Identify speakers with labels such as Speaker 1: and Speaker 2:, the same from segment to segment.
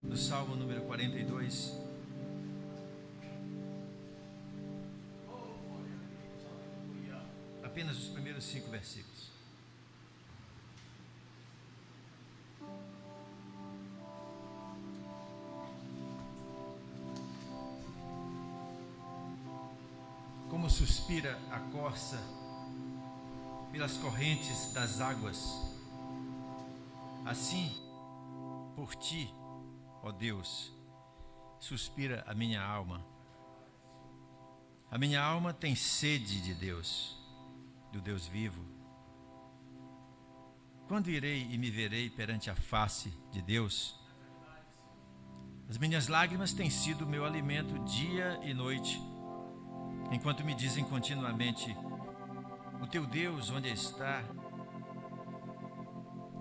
Speaker 1: do Salmo número 42. Apenas os primeiros 5 versículos. Como suspira a corça pelas correntes das águas, assim, por ti, ó Deus, suspira a minha alma. A minha alma tem sede de Deus, do Deus vivo. Quando irei e me verei perante a face de Deus? As minhas lágrimas têm sido meu alimento dia e noite, enquanto me dizem continuamente: o teu Deus onde está?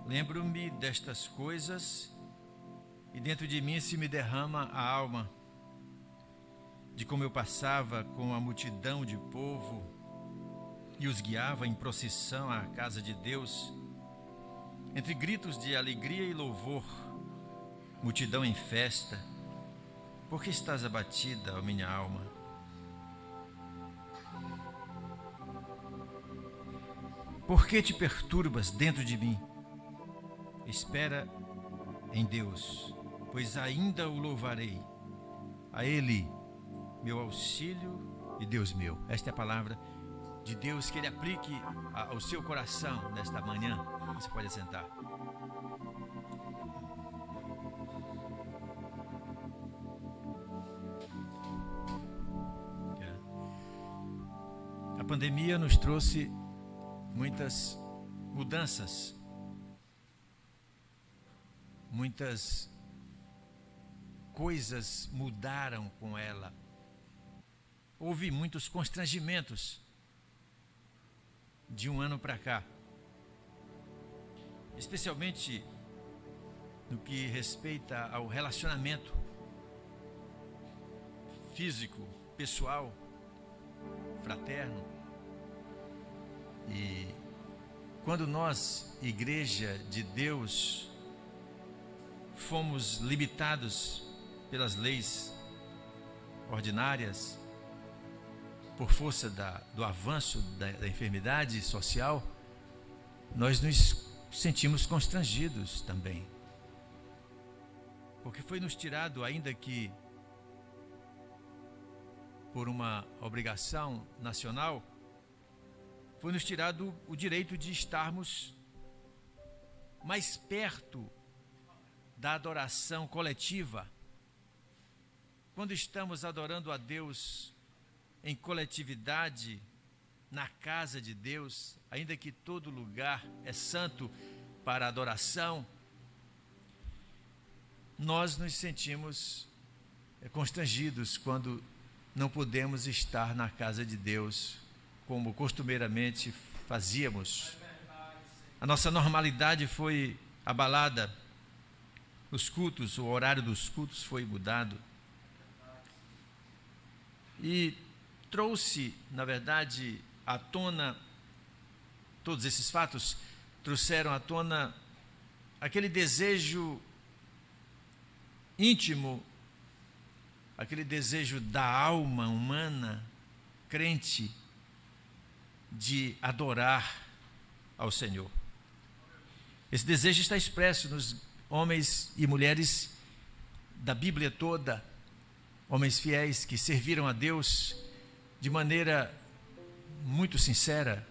Speaker 1: Lembro-me destas coisas e dentro de mim se me derrama a alma, de como eu passava com a multidão de povo e os guiava em procissão à casa de Deus, entre gritos de alegria e louvor, multidão em festa. Por que estás abatida, ó minha alma? Por que te perturbas dentro de mim? Espera em Deus, pois ainda o louvarei. A Ele, meu auxílio e Deus meu. Esta é a palavra de Deus, que Ele aplique ao seu coração nesta manhã. Você pode assentar. A pandemia nos trouxe muitas mudanças, muitas coisas mudaram com ela. Houve muitos constrangimentos de um ano para cá, especialmente no que respeita ao relacionamento físico, pessoal, fraterno. E quando nós, Igreja de Deus, fomos limitados pelas leis ordinárias, por força do avanço da enfermidade social, nós nos sentimos constrangidos também. Porque foi nos tirado, ainda que por uma obrigação nacional, foi nos tirado o direito de estarmos mais perto da adoração coletiva. Quando estamos adorando a Deus em coletividade, na casa de Deus, ainda que todo lugar é santo para adoração, nós nos sentimos constrangidos quando não podemos estar na casa de Deus como costumeiramente fazíamos. A nossa normalidade foi abalada, os cultos, o horário dos cultos foi mudado. E trouxe, na verdade, à tona, todos esses fatos trouxeram à tona aquele desejo íntimo, aquele desejo da alma humana, crente, de adorar ao Senhor. Esse desejo está expresso nos homens e mulheres da Bíblia toda, homens fiéis que serviram a Deus de maneira muito sincera,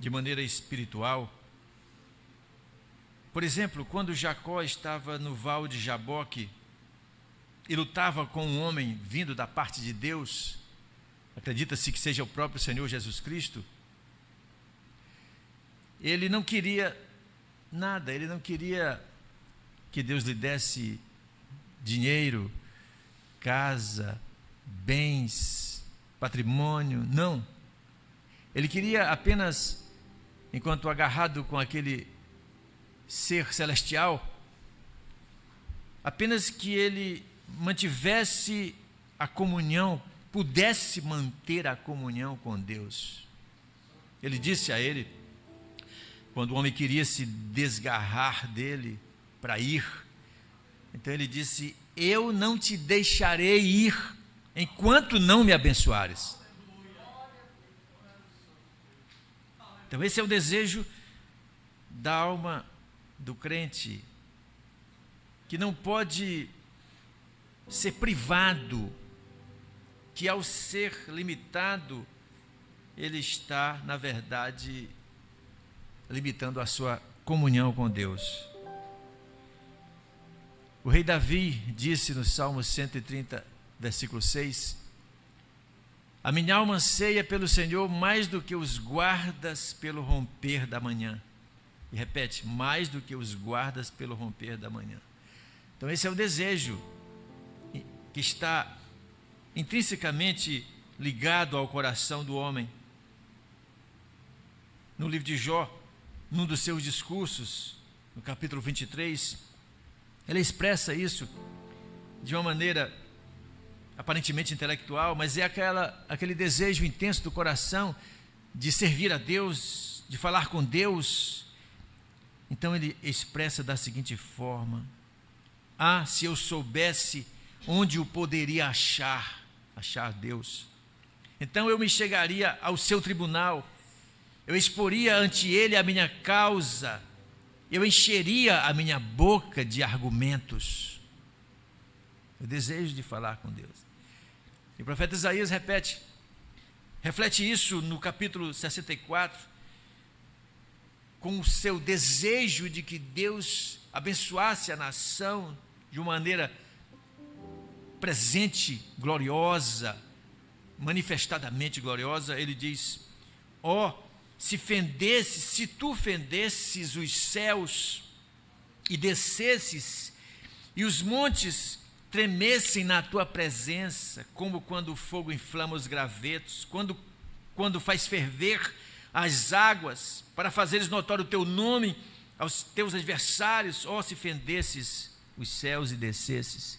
Speaker 1: de maneira espiritual. Por exemplo, quando Jacó estava no val de Jaboque e lutava com um homem vindo da parte de Deus, acredita-se que seja o próprio Senhor Jesus Cristo, ele não queria nada, ele não queria que Deus lhe desse dinheiro, casa, bens, patrimônio, não. Ele queria apenas, enquanto agarrado com aquele ser celestial, apenas que ele mantivesse a comunhão, pudesse manter a comunhão com Deus. Ele disse a ele, quando o homem queria se desgarrar dele para ir, Então ele disse: eu não te deixarei ir enquanto não me abençoares. Então esse é o desejo da alma do crente, que não pode ser privado, que ao ser limitado, ele está, na verdade, limitando a sua comunhão com Deus. O rei Davi disse no Salmo 130, versículo 6: a minha alma anseia pelo Senhor mais do que os guardas pelo romper da manhã. E repete: mais do que os guardas pelo romper da manhã. Então esse é o desejo que está intrinsecamente ligado ao coração do homem. No livro de Jó, num dos seus discursos, no capítulo 23, ele expressa isso de uma maneira aparentemente intelectual, mas é aquele desejo intenso do coração de servir a Deus, de falar com Deus. Então ele expressa da seguinte forma: ah, se eu soubesse onde o poderia achar Deus, então eu me chegaria ao seu tribunal, eu exporia ante ele a minha causa, eu encheria a minha boca de argumentos. O desejo de falar com Deus. E o profeta Isaías reflete isso no capítulo 64, com o seu desejo de que Deus abençoasse a nação de uma maneira presente, gloriosa, manifestadamente gloriosa. Ele diz: ó, se tu fendesses os céus e descesses, e os montes tremessem na tua presença, como quando o fogo inflama os gravetos, quando faz ferver as águas, para fazeres notório o teu nome aos teus adversários, ó, se fendesses os céus e descesses.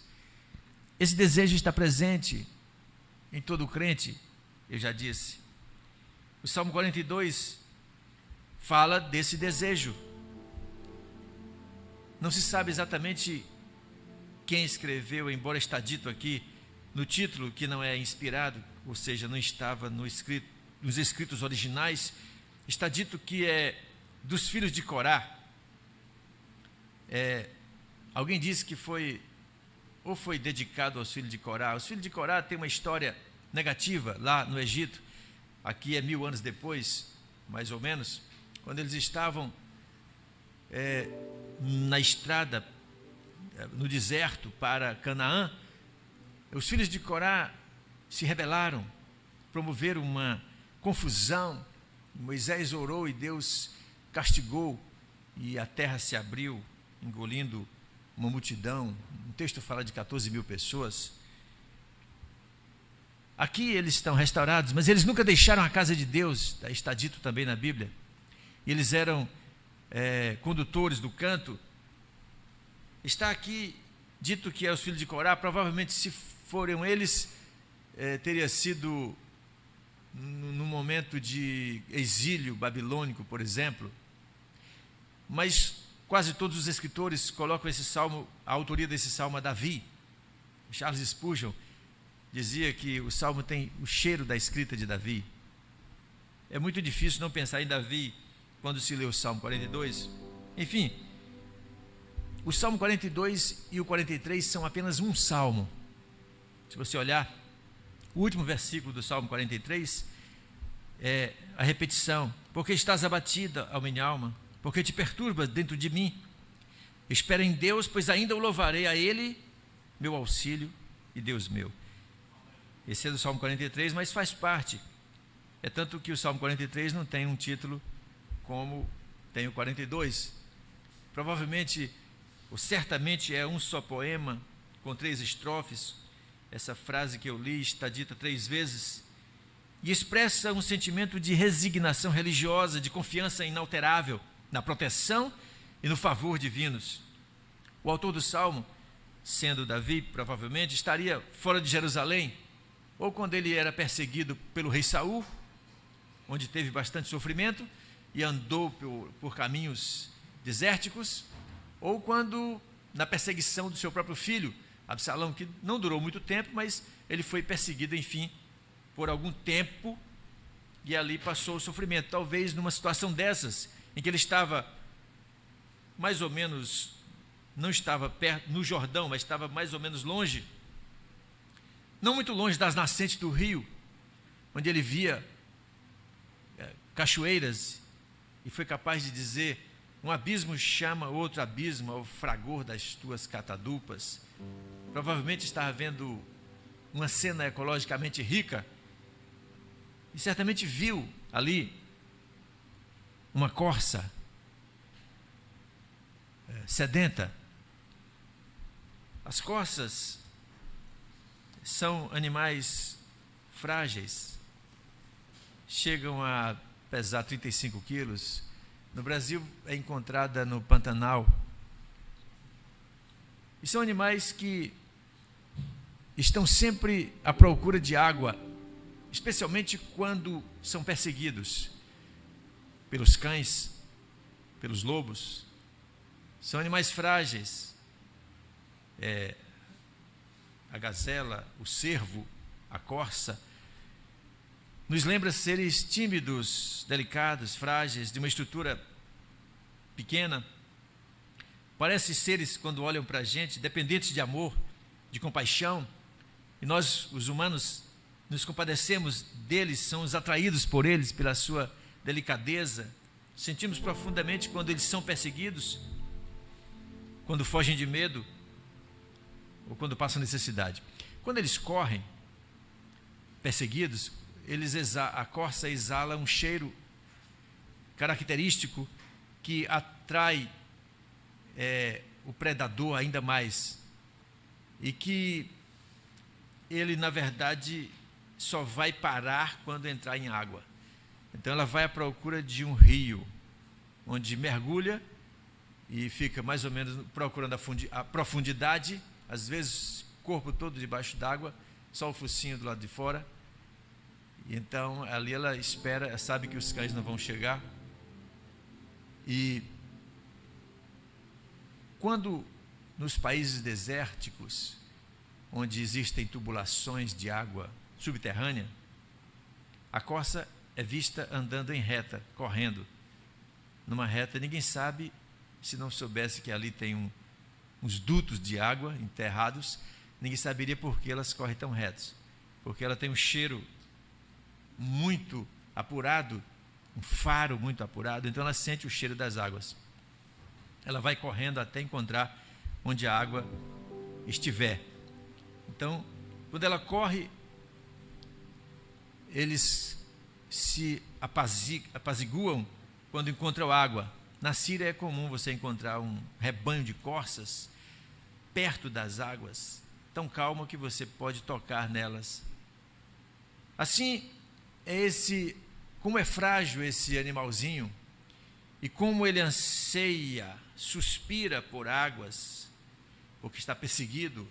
Speaker 1: Esse desejo está presente em todo crente, eu já disse. O Salmo 42 fala desse desejo. Não se sabe exatamente quem escreveu, embora está dito aqui no título que não é inspirado, ou seja, não estava nos escritos originais. Está dito que é dos filhos de Corá. Alguém disse que foi dedicado aos filhos de Corá. Os filhos de Corá têm uma história negativa lá no Egito. Aqui é 1000 anos depois, mais ou menos, quando eles estavam na estrada, no deserto para Canaã. Os filhos de Corá se rebelaram, promoveram uma confusão. Moisés orou e Deus castigou, e a terra se abriu, engolindo uma multidão. O texto fala de 14.000 pessoas. Aqui eles estão restaurados, mas eles nunca deixaram a casa de Deus, está dito também na Bíblia. E eles eram condutores do canto. Está aqui dito que os filhos de Corá, provavelmente se foram eles, teria sido no momento de exílio babilônico, por exemplo. Mas quase todos os escritores colocam esse salmo, a autoria desse salmo a Davi. Charles Spurgeon dizia que o salmo tem o cheiro da escrita de Davi. É muito difícil não pensar em Davi quando se lê o Salmo 42. Enfim, o Salmo 42 e o 43 são apenas um salmo. Se você olhar, o último versículo do Salmo 43 é a repetição: porque estás abatida, ó minha alma, porque te perturbas dentro de mim. Espera em Deus, pois ainda o louvarei, a Ele, meu auxílio e Deus meu. Esse é do Salmo 43, mas faz parte. É tanto que o Salmo 43 não tem um título como tem o 42. Provavelmente, ou certamente, é um só poema com 3 estrofes. Essa frase que eu li está dita 3 vezes e expressa um sentimento de resignação religiosa, de confiança inalterável na proteção e no favor divinos. O autor do Salmo, sendo Davi, provavelmente estaria fora de Jerusalém, ou quando ele era perseguido pelo rei Saul, onde teve bastante sofrimento e andou por caminhos desérticos, ou quando na perseguição do seu próprio filho, Absalão, que não durou muito tempo, mas ele foi perseguido, enfim, por algum tempo, e ali passou o sofrimento. Talvez numa situação dessas, em que ele estava mais ou menos, não estava perto, no Jordão, mas estava mais ou menos longe, não muito longe das nascentes do rio, onde ele via cachoeiras, e foi capaz de dizer: um abismo chama outro abismo ao fragor das tuas catadupas. Provavelmente estava vendo uma cena ecologicamente rica, e certamente viu ali uma corça sedenta. As corças são animais frágeis, chegam a pesar 35 quilos. No Brasil é encontrada no Pantanal. E são animais que estão sempre à procura de água, especialmente quando são perseguidos pelos cães, pelos lobos. São animais frágeis. A gazela, o cervo, a corça, nos lembra seres tímidos, delicados, frágeis, de uma estrutura pequena. Parecem seres, quando olham para a gente, dependentes de amor, de compaixão, e nós, os humanos, nos compadecemos deles, somos atraídos por eles, pela sua delicadeza. Sentimos profundamente quando eles são perseguidos, quando fogem de medo, ou quando passam necessidade. Quando eles correm, perseguidos, a corça exala um cheiro característico que atrai o predador ainda mais, e que ele, na verdade, só vai parar quando entrar em água. Então ela vai à procura de um rio, onde mergulha e fica mais ou menos procurando a profundidade, às vezes o corpo todo debaixo d'água, só o focinho do lado de fora. E então ali ela espera, sabe que os cães não vão chegar. E quando nos países desérticos, onde existem tubulações de água subterrânea, a corça é vista andando em reta, correndo numa reta. Ninguém sabe, se não soubesse que ali tem uns dutos de água enterrados, ninguém saberia por que elas correm tão retas, porque ela tem um cheiro muito apurado, um faro muito apurado, então ela sente o cheiro das águas. Ela vai correndo até encontrar onde a água estiver. Então, quando ela corre, eles se apaziguam quando encontram água. Na Síria é comum você encontrar um rebanho de corças perto das águas, tão calmo que você pode tocar nelas. Assim, como é frágil esse animalzinho, e como ele anseia, suspira por águas, porque está perseguido.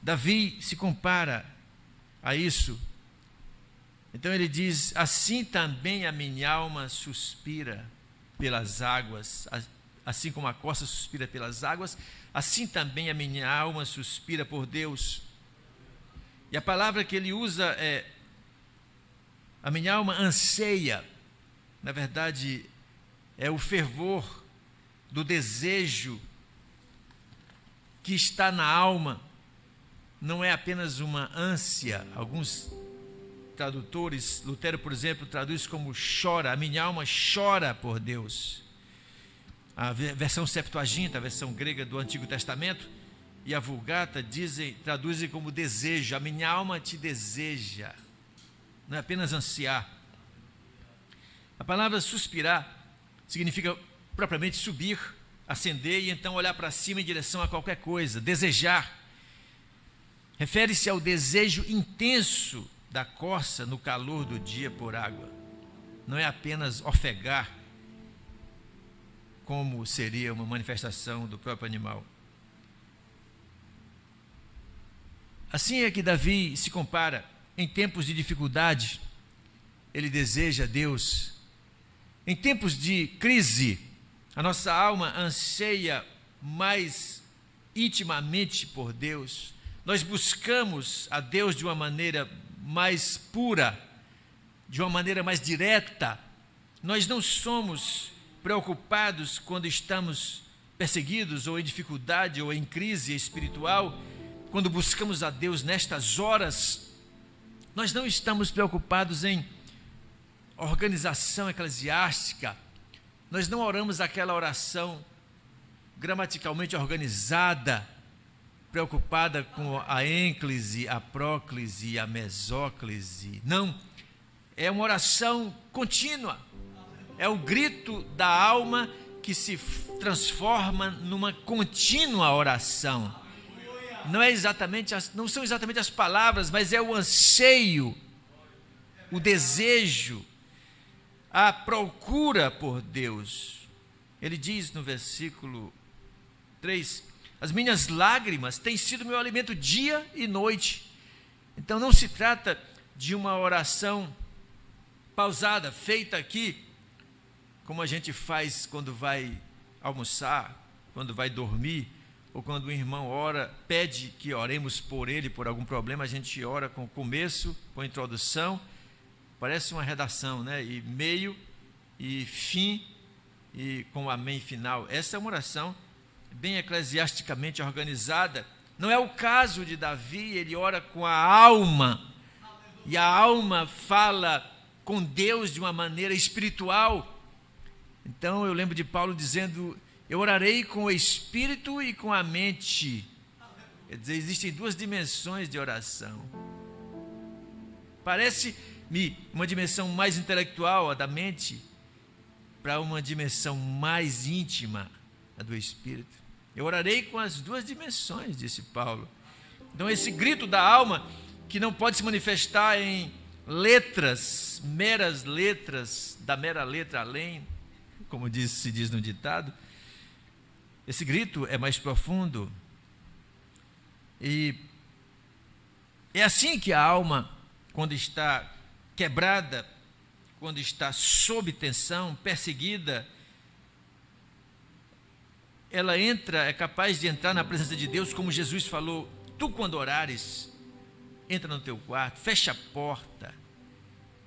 Speaker 1: Davi se compara a isso. Então ele diz: assim também a minha alma suspira pelas águas, assim como a corça suspira pelas águas, assim também a minha alma suspira por Deus. E a palavra que ele usa é: a minha alma anseia. Na verdade, é o fervor do desejo que está na alma, não é apenas uma ânsia. Alguns tradutores, Lutero, por exemplo, traduz como chora, a minha alma chora por Deus. A versão Septuaginta, a versão grega do Antigo Testamento, e a Vulgata traduzem como desejo, a minha alma te deseja, não é apenas ansiar. A palavra suspirar significa propriamente subir, ascender e então olhar para cima em direção a qualquer coisa, desejar. Refere-se ao desejo intenso da corça no calor do dia por água. Não é apenas ofegar, como seria uma manifestação do próprio animal. Assim é que Davi se compara. Em tempos de dificuldade, ele deseja Deus. Em tempos de crise, a nossa alma anseia mais intimamente por Deus, nós buscamos a Deus de uma maneira mais pura, de uma maneira mais direta. Nós não somos preocupados quando estamos perseguidos, ou em dificuldade, ou em crise espiritual. Quando buscamos a Deus nestas horas, nós não estamos preocupados em organização eclesiástica. Nós não oramos aquela oração gramaticalmente organizada, preocupada com a ênclise, a próclise e a mesóclise. Não, é uma oração contínua. É o grito da alma que se transforma numa contínua oração. Não são exatamente as palavras, mas é o anseio, o desejo, a procura por Deus. Ele diz no versículo 3: as minhas lágrimas têm sido meu alimento dia e noite. Então não se trata de uma oração pausada, feita aqui, como a gente faz quando vai almoçar, quando vai dormir, ou quando um irmão ora, pede que oremos por ele, por algum problema, a gente ora com o começo, com a introdução, parece uma redação, né? E meio, e fim, e com o amém final. Essa é uma oração bem eclesiasticamente organizada. Não é o caso de Davi. Ele ora com a alma, e a alma fala com Deus de uma maneira espiritual. Então eu lembro de Paulo dizendo: eu orarei com o espírito e com a mente. Quer dizer, existem duas dimensões de oração. Parece-me uma dimensão mais intelectual, a da mente, para uma dimensão mais íntima, a do espírito. Eu orarei com as duas dimensões, disse Paulo. Então esse grito da alma, que não pode se manifestar em letras, meras letras, da mera letra além, como se diz no ditado, esse grito é mais profundo. E é assim que a alma, quando está quebrada, quando está sob tensão, perseguida, ela é capaz de entrar na presença de Deus, como Jesus falou: tu, quando orares, entra no teu quarto, fecha a porta,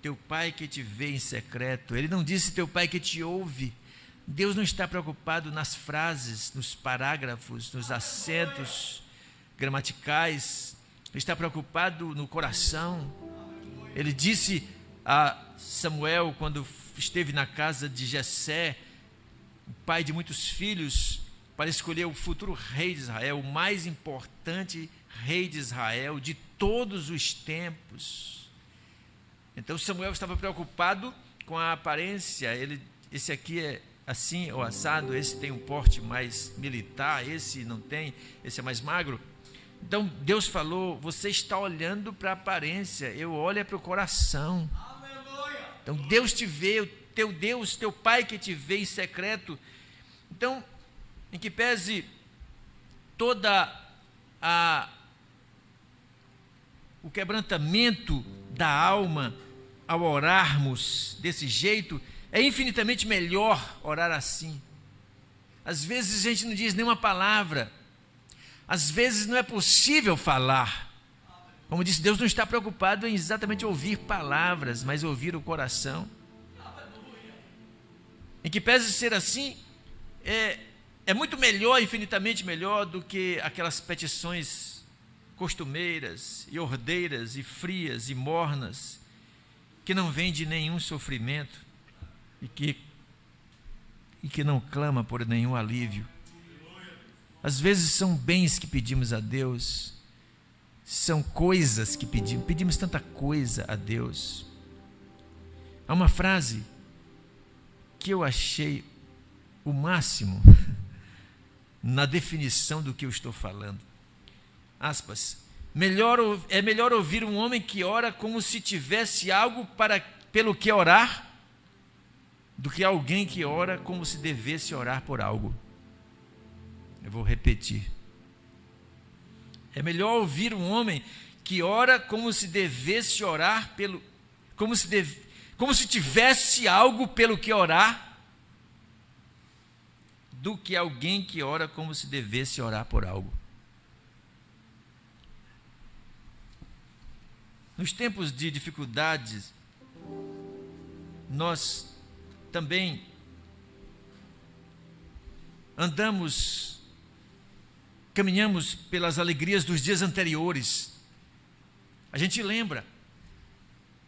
Speaker 1: teu pai que te vê em secreto. Ele não disse teu pai que te ouve. Deus não está preocupado nas frases, nos parágrafos, nos acentos gramaticais. Ele está preocupado no coração. Ele disse a Samuel, quando esteve na casa de Jessé, o pai de muitos filhos, para escolher o futuro rei de Israel, o mais importante rei de Israel de todos os tempos. Então Samuel estava preocupado com a aparência. Esse aqui é assim ou assado, esse tem um porte mais militar, esse não tem, esse é mais magro. Então Deus falou: você está olhando para a aparência, eu olho para o coração. Então Deus te vê, o teu Deus, teu pai que te vê em secreto. Então, em que pese toda o quebrantamento da alma ao orarmos desse jeito, é infinitamente melhor orar assim. Às vezes a gente não diz nenhuma palavra, às vezes não é possível falar. Como disse, Deus não está preocupado em exatamente ouvir palavras, mas ouvir o coração. Em que pese ser assim, é muito melhor, infinitamente melhor do que aquelas petições costumeiras e ordeiras e frias e mornas, que não vêm de nenhum sofrimento e que não clama por nenhum alívio. Às vezes são bens que pedimos a Deus, são coisas que pedimos tanta coisa a Deus. Há uma frase que eu achei o máximo na definição do que eu estou falando. Aspas: é melhor ouvir um homem que ora como se tivesse algo pelo que orar, do que alguém que ora como se devesse orar por algo. Eu vou repetir. É melhor ouvir um homem que ora como se devesse orar como se tivesse algo pelo que orar, do que alguém que ora como se devesse orar por algo. Nos tempos de dificuldades, nós também caminhamos pelas alegrias dos dias anteriores. A gente lembra,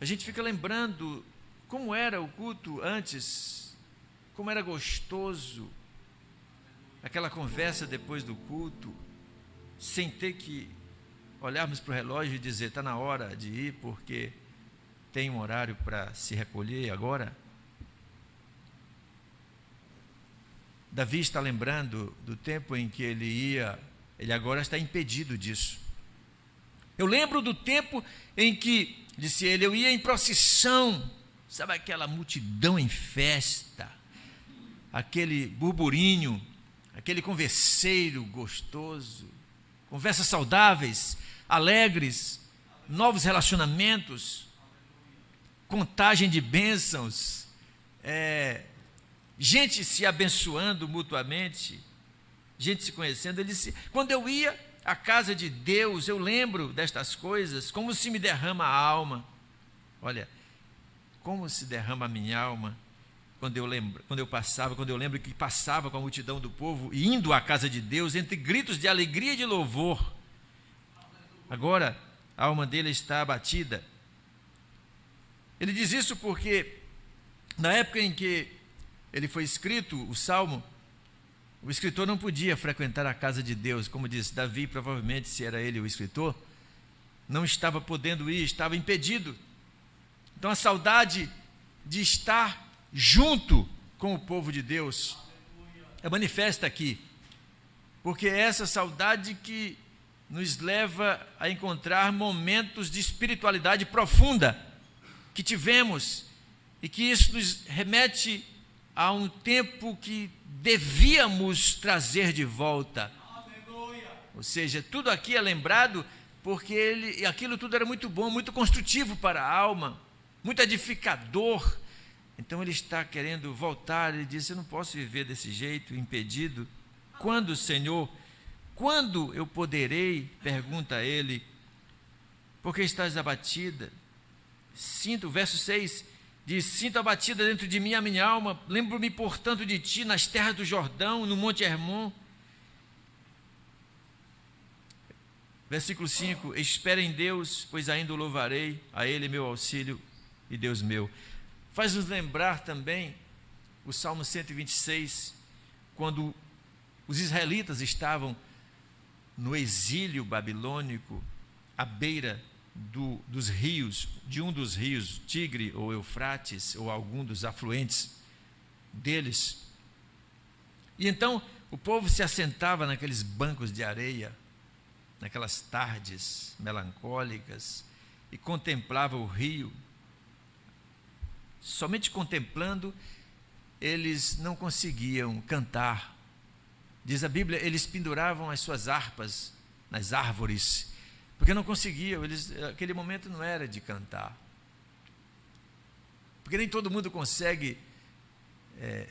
Speaker 1: a gente fica lembrando como era o culto antes, como era gostoso aquela conversa depois do culto, sem ter que olharmos para o relógio e dizer, está na hora de ir, porque tem um horário para se recolher agora. Davi está lembrando do tempo em que ele ia, ele agora está impedido disso. Eu lembro do tempo em que, disse ele, eu ia em procissão, sabe aquela multidão em festa, aquele burburinho, aquele converseiro gostoso, conversas saudáveis, alegres, novos relacionamentos, contagem de bênçãos, gente se abençoando mutuamente, gente se conhecendo. Ele disse, quando eu ia à casa de Deus, eu lembro destas coisas, como se me derrama a alma. Olha, como se derrama a minha alma quando eu lembro que passava com a multidão do povo, indo à casa de Deus, entre gritos de alegria e de louvor. Agora, a alma dele está abatida. Ele diz isso porque, na época em que ele foi escrito, o Salmo, o escritor não podia frequentar a casa de Deus, como disse Davi, provavelmente, se era ele o escritor, não estava podendo ir, estava impedido. Então a saudade de estar junto com o povo de Deus é manifesta aqui, porque é essa saudade que nos leva a encontrar momentos de espiritualidade profunda que tivemos, e que isso nos remete a um tempo que devíamos trazer de volta. Ou seja, tudo aqui é lembrado porque aquilo tudo era muito bom, muito construtivo para a alma, muito edificador. Então ele está querendo voltar. Ele diz, eu não posso viver desse jeito, impedido. Quando, Senhor, quando eu poderei? Pergunta ele, porque estás abatida? Sinto, verso 6, diz, sinto abatida dentro de mim a minha alma, lembro-me, portanto, de ti nas terras do Jordão, no Monte Hermon. Versículo 5, espera em Deus, pois ainda o louvarei, a Ele meu auxílio e Deus meu. Faz-nos lembrar também o Salmo 126, quando os israelitas estavam no exílio babilônico, à beira dos rios, de um dos rios, Tigre ou Eufrates, ou algum dos afluentes deles. E então o povo se assentava naqueles bancos de areia, naquelas tardes melancólicas, e contemplava o rio. Somente contemplando, eles não conseguiam cantar. Diz a Bíblia, eles penduravam as suas harpas nas árvores, porque não conseguiam, aquele momento não era de cantar. Porque nem todo mundo consegue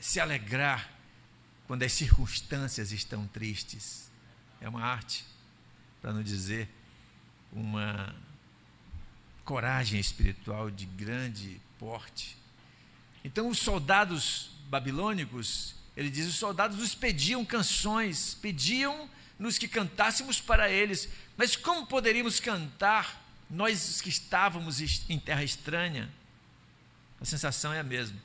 Speaker 1: se alegrar quando as circunstâncias estão tristes. É uma arte, para não dizer uma coragem espiritual de grande porte. Então os soldados babilônicos, ele diz, os soldados nos pediam canções, pediam-nos que cantássemos para eles, mas como poderíamos cantar, nós que estávamos em terra estranha? A sensação é a mesma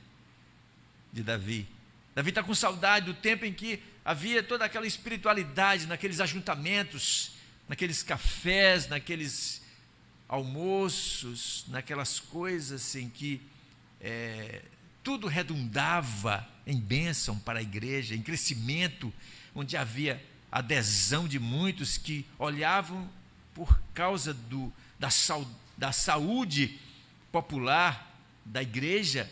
Speaker 1: de Davi. Davi está com saudade do tempo em que havia toda aquela espiritualidade, naqueles ajuntamentos, naqueles cafés, naqueles almoços, naquelas coisas em que tudo redundava em bênção para a igreja, em crescimento, onde havia adesão de muitos que olhavam por causa da saúde popular da igreja,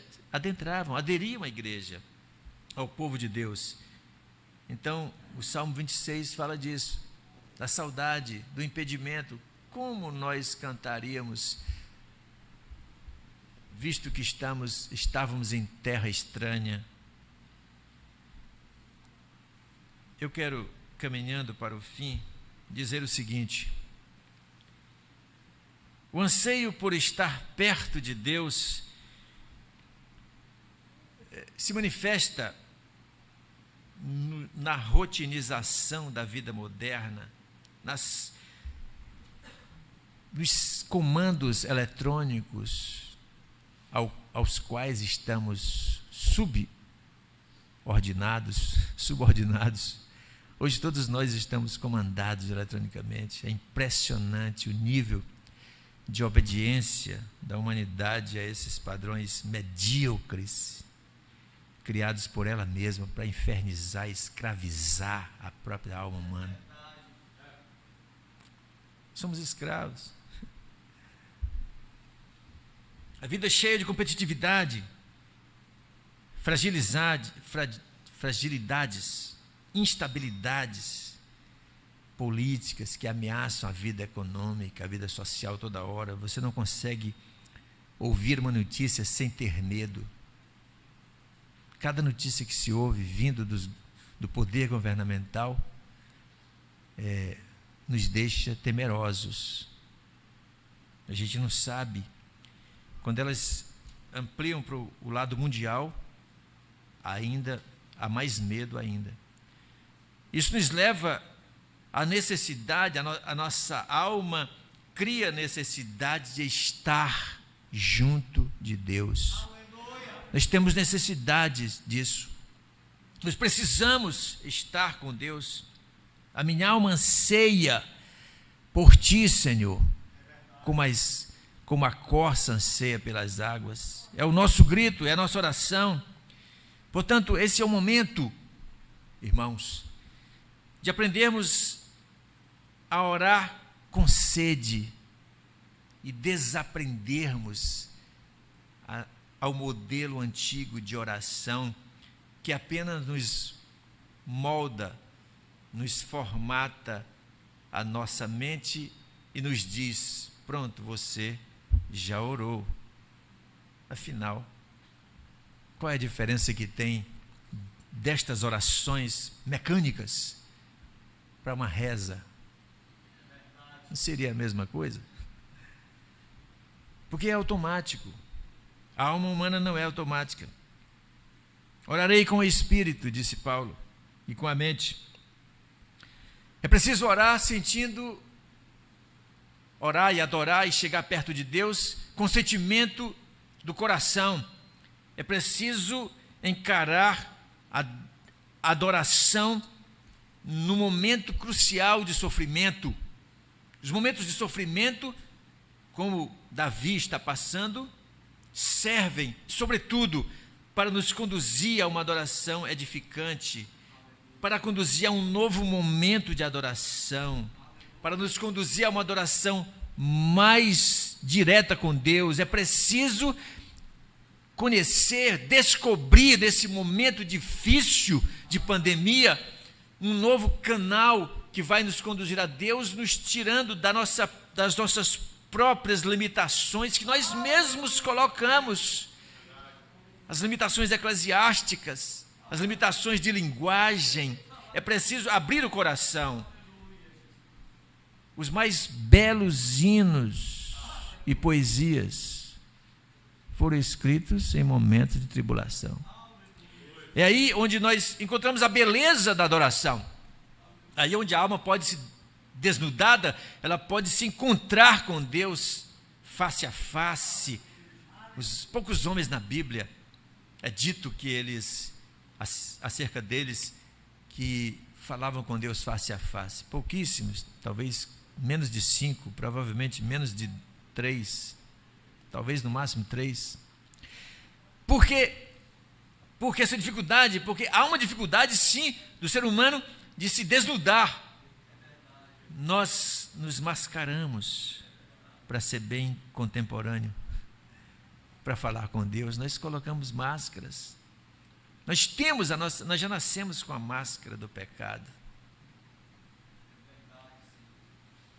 Speaker 1: aderiam à igreja, ao povo de Deus. Então, o Salmo 26 fala disso, da saudade, do impedimento. Como nós cantaríamos, visto que estávamos em terra estranha? eu quero, caminhando para o fim, dizer o seguinte: o anseio por estar perto de Deus se manifesta na rotinização da vida moderna, nos comandos eletrônicos aos quais estamos subordinados. Hoje todos nós estamos comandados eletronicamente. É impressionante o nível de obediência da humanidade a esses padrões medíocres criados por ela mesma para infernizar, escravizar a própria alma humana. Somos escravos. A vida é cheia de competitividade, fragilidades, instabilidades políticas que ameaçam a vida econômica, a vida social toda hora. Você não consegue ouvir uma notícia sem ter medo. Cada notícia que se ouve vindo do poder governamental nos deixa temerosos. A gente não sabe. Quando elas ampliam para o lado mundial, ainda há mais medo ainda. Isso nos leva à necessidade, a nossa alma cria necessidade de estar junto de Deus. Nós temos necessidade disso. Nós precisamos estar com Deus. A minha alma anseia por Ti, Senhor, como a corça anseia pelas águas. É o nosso grito, é a nossa oração. Portanto, esse é o momento, irmãos, de aprendermos a orar com sede e desaprendermos ao modelo antigo de oração que apenas nos molda, nos formata a nossa mente e nos diz: pronto, você já orou. Afinal, qual é a diferença que tem destas orações mecânicas para uma reza? Não seria a mesma coisa? Porque é automático. A alma humana não é automática. Orarei com o espírito, disse Paulo, e com a mente. É preciso orar sentindo, orar e adorar e chegar perto de Deus com sentimento do coração. É preciso encarar a adoração no momento crucial de sofrimento. Os momentos de sofrimento, como Davi está passando, servem, sobretudo, para nos conduzir a uma adoração edificante, para conduzir a um novo momento de adoração, para nos conduzir a uma adoração mais direta com Deus. É preciso conhecer, descobrir nesse momento difícil de pandemia, um novo canal que vai nos conduzir a Deus, nos tirando das nossas próprias limitações que nós mesmos colocamos, as limitações eclesiásticas, as limitações de linguagem. É preciso abrir o coração. Os mais belos hinos e poesias foram escritos em momentos de tribulação. É aí onde nós encontramos a beleza da adoração. Aí onde a alma pode se desnudada, ela pode se encontrar com Deus face a face. Os poucos homens na Bíblia, é dito que eles, acerca deles, que falavam com Deus face a face. Pouquíssimos, talvez menos de 5, provavelmente menos de 3, talvez no máximo 3. Por quê? Porque essa dificuldade, porque há uma dificuldade sim do ser humano de se desnudar. Nós nos mascaramos para ser bem contemporâneo, para falar com Deus. Nós colocamos máscaras. Nós já nascemos com a máscara do pecado.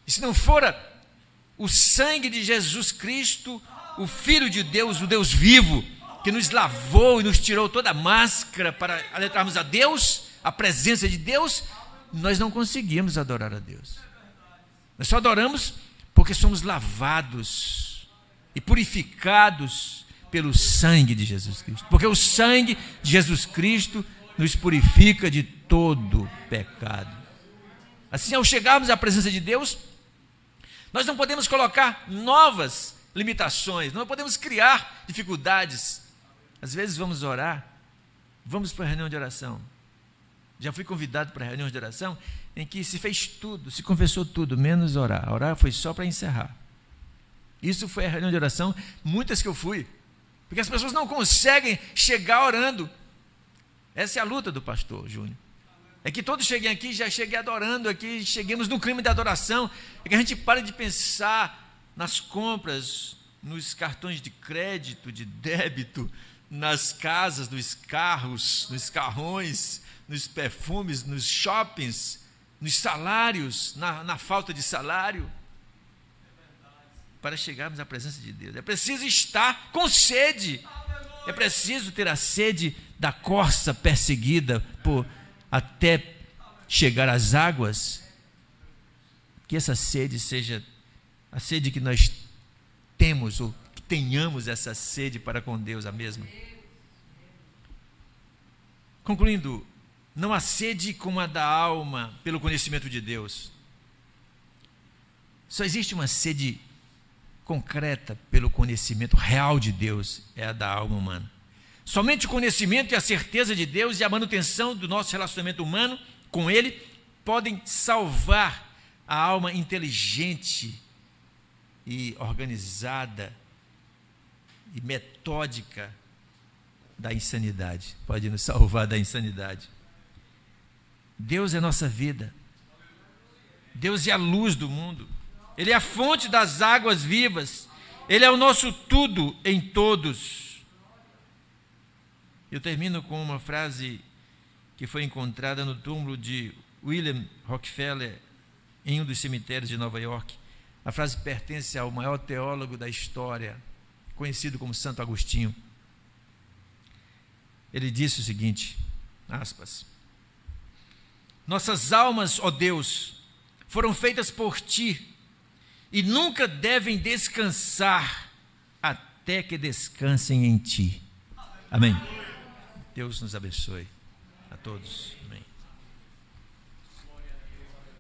Speaker 1: E se não fora o sangue de Jesus Cristo, o Filho de Deus, o Deus vivo, que nos lavou e nos tirou toda a máscara para adentrarmos a Deus, a presença de Deus, nós não conseguimos adorar a Deus. Nós só adoramos porque somos lavados e purificados pelo sangue de Jesus Cristo. Porque o sangue de Jesus Cristo nos purifica de todo pecado. Assim, ao chegarmos à presença de Deus, nós não podemos colocar novas limitações, não podemos criar dificuldades. Às vezes vamos orar, vamos para a reunião de oração. Já fui convidado para a reunião de oração em que se fez tudo, se confessou tudo, menos orar. Orar foi só para encerrar. Isso foi a reunião de oração, muitas que eu fui, porque as pessoas não conseguem chegar orando. Essa é a luta do pastor Júnior. É que todos cheguem aqui, já cheguei adorando aqui, cheguemos no clima de adoração, é que a gente para de pensar nas compras, nos cartões de crédito, de débito, nas casas, nos carros, nos carrões, nos perfumes, nos shoppings, nos salários, na falta de salário, para chegarmos à presença de Deus. É preciso estar com sede, é preciso ter a sede da corça perseguida até chegar às águas, que essa sede seja a sede que nós temos, ou que tenhamos essa sede para com Deus, a mesma. Concluindo, não há sede como a da alma pelo conhecimento de Deus. Só existe uma sede concreta pelo conhecimento real de Deus, é a da alma humana. Somente o conhecimento e a certeza de Deus e a manutenção do nosso relacionamento humano com Ele podem salvar a alma inteligente e organizada e metódica da insanidade. Pode nos salvar da insanidade. Deus é nossa vida. Deus é a luz do mundo. Ele é a fonte das águas vivas. Ele é o nosso tudo em todos. Eu termino com uma frase que foi encontrada no túmulo de William Rockefeller em um dos cemitérios de Nova York. A frase pertence ao maior teólogo da história, conhecido como Santo Agostinho. Ele disse o seguinte, aspas: nossas almas, ó Deus, foram feitas por Ti e nunca devem descansar até que descansem em Ti. Amém. Deus nos abençoe a todos.